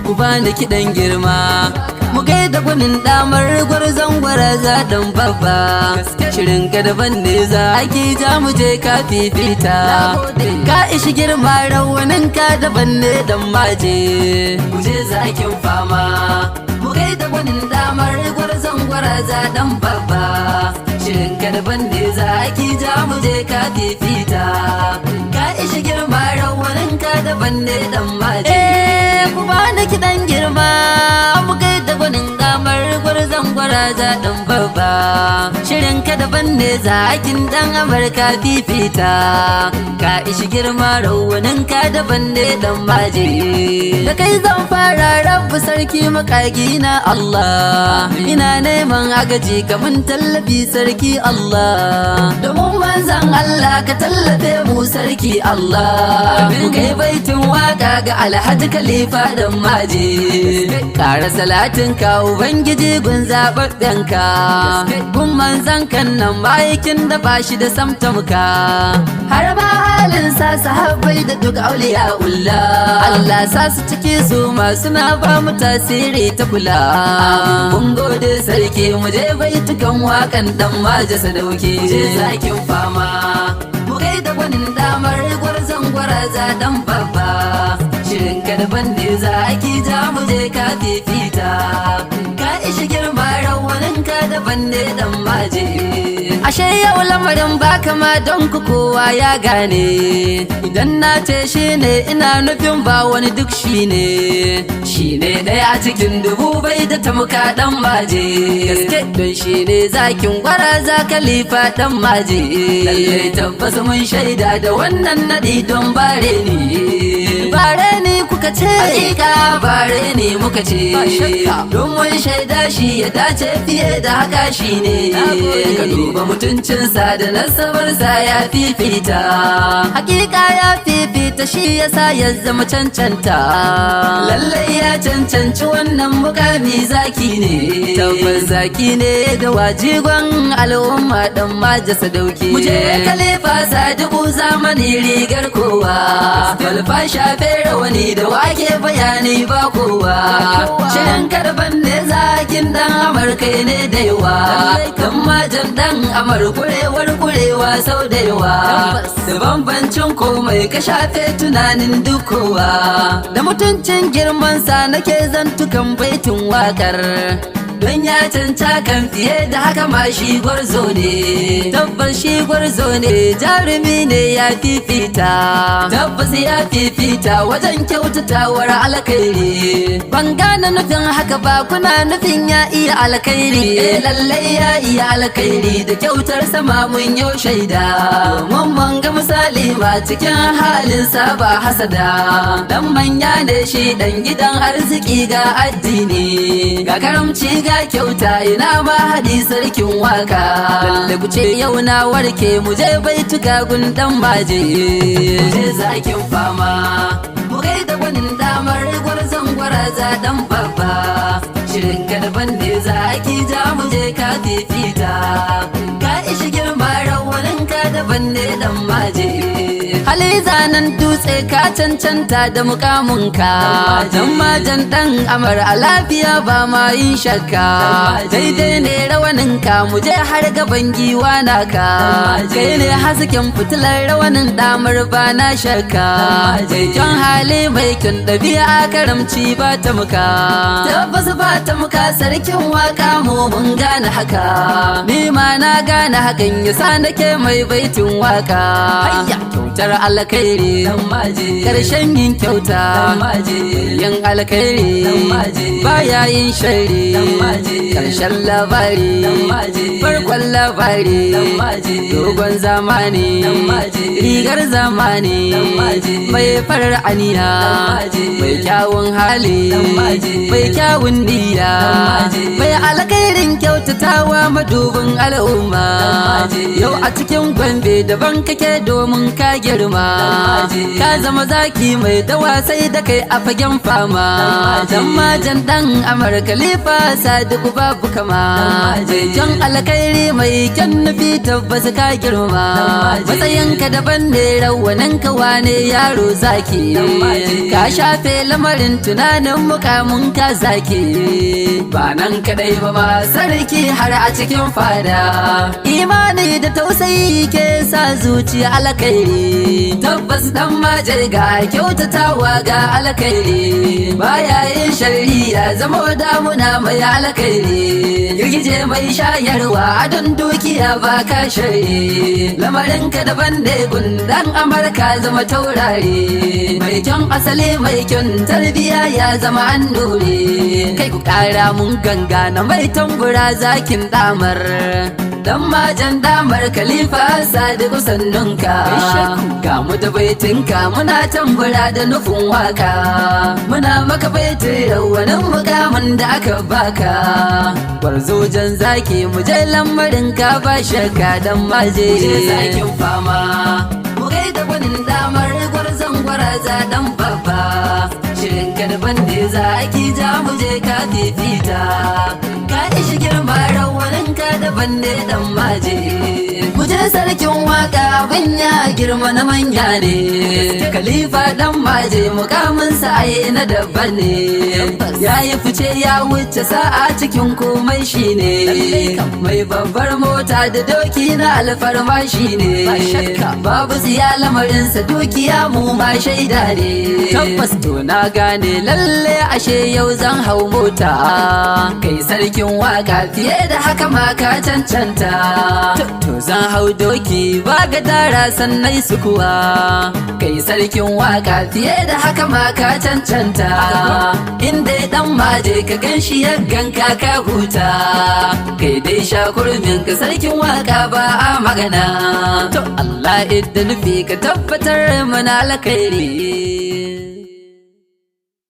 ku bani kiɗan girma mu gaida gwanin damar gwarzon gwaraza dan babba shirin ka daban ne zaki ja mu je ka fifita ka ishi girma rawanin ka daban ne dan maje mu je zakin fama mu gaida gwanin damar gwarzon gwaraza dan babba shirin ka daban ne zaki ja mu je ka fifita ka ishi girma rawanin ka daban ne dan maje ku bani kiɗan girma mu gaida gwanin damar gwarzon gwaraza dan babba shirin ka daban ne zakin dan amurka fifita ka ishi girma rawanin ka daban ne dan maje da kai zan fara rabu sarki makagi na Allah ina neman agaji kamun tallafi sarki Allah domin manzan Allah ka tallafe mu sarki Allah mu kai baitin waka ga alhaji khalifa dan maje kara salatin ka ubangiji gun zababben ka gun manzan kan nan maikin da bashi da samtamka har ma halin sa sahabbai da duk auliya Allah sa su ciki su ma suna ba mu tasiri ta kula mun gode sarki mu je baitukan wakan dan maje sadauki je zakin fama mu gaida gwanin damar gwarzon gwaraza dan babba shirin ka daban ne zaki ja mu je ka fifita ka ishi girma rawanin ka daban ne dan maje ashe yau lamarin ba kama don ku kowa ya gane idan na ce shine ina nufin ba wani duk shine ɗaya a cikin dubu bai da tamuka dan maje gaske don shine zakin gwaraza khalifa dan maje lallai tabbas mun shaida da wannan nadi don bare ni kuka ce hakika bare ni muka ce don mun shaida shi ya dace fiye da haka shine ka duba mutuncinsa da nasabarsa ya fifita hakika ya fifita shi yasa ya zama cancanta lallai ya cancanci wannan mukami zaki ne tabbas zaki ne da wajigon al'umma dan maje sadauki mu je khalifa sadiku zamani rigar kowa falfa shafe rawani da wake bayani ba kowa shirin karban ne zakin dan amurka ne da yawa dan majan dan amur kurewa sau da yawa da bambancin komai ka shafe tunanin duk kowa da mutuncin girmansa nake zantukan baitin wakar don ya canca kan fiye da haka ma shi gwarzo ne tabbas shi gwarzo ne jarumi ne ya fifita tabbas ya fifita wajen kyautatawar alkhairi ban gane nufin haka ba kuna nufin ya iya alkhairi lallai ya iya alkhairi da kyautar sama mun yau shaida mun ga misali ma cikin halin sa ba hasada dan manya ne shi dan gidan arziki ga addini ga karamci ga kyauta ina ba hadi sarkin waka lalle ku ce yau na warke mu je baituka gundan maje je zakin fama mu gaida gwanin damar gwarzon gwaraza dan babba shirin ka daban ne zaki ja mu je ka fifita ka ishi girma rawanin ka daban ne dan maje hali zanen dutse ka cancanta da mukamunka dan majan dan amar a lafiya ba ma yin shakka daidai ne rawaninka mu je har gaban giwa naka kai ne hasken fitilar rawanin damar ba na shakka kyan hali mai kyan ɗabi'a karamci ba ta muka tabbas ba ta muka sarkin waka mu mun gane haka ni ma na gane hakan yasa nake mai baitin waka kyautar alkhairi karshen yin kyauta yin alkhairi baya yin shari karshen labari farkon labari dogon zamani rigar zamani mai farar aniya mai kyawun hali mai kyawun niyya mai alkhairin kyautatawa madubin al'umma yau a cikin Gombe daban kake domin ka girma ka zama zaki mai dawa sai da kai a fagen fama dan majan dan amar khalifa sadiku babu kama jan alkhairi mai kyan nufi tabbas ka girma matsayinka daban ne rawanin ka wane yaro zaki ka shafe lamarin tunanin mukamin ka zake ba nan kadai ba ma sarki har a cikin fada imani da tausayi ke sa zuciya alkairi tabbas dan majirga kyautatawa ga alkairi baya yin shari'a zama damuna mai alkairi girgije mai shayarwa don dukiya ba ka shari lamarin ka daban ne gundan amurka zama taurari mai kyan asali mai kyan tarbiya ya zama annuri kai ku kara mun ganga na mai tambura zakin damar dan majan damar khalifa sadiku sannunka ga mu da baitinka muna tambura da nufin waka muna maka baitin rawanin mukamin da aka baka gwarzo jan zaki mu je lamarin ka ba shakka dan maje zakin fama mu gaida gwanin damar gwarzon gwaraza dan babba shirin ka daban da zaki ja mu je ka fifita ka ishi girma rawanin ka daban ne dan maje muje sarkin waka banya girma na manya ne khalifa dan maje mukamin sa aye na daban ne yayi fice ya wuce sa'a cikin komai shine mai babbar mota da doki na alfarma shine babu tsiya lamarin sa dukiya mu ma shaida ne tabbas to na gane lalle ashe yau zan hau mota kai sarkin waka fiye da haka ma ka cancanta to zan hau doki ba ga dara sannai su kuwa kai sarkin waka fiye da haka ma ka cancanta inda dan maje ka ganshi ya ganka ka huta kai dai sha kurmin ka sarkin waka ba a magana to Allah idan nufi ka tabbatar mana alkhairi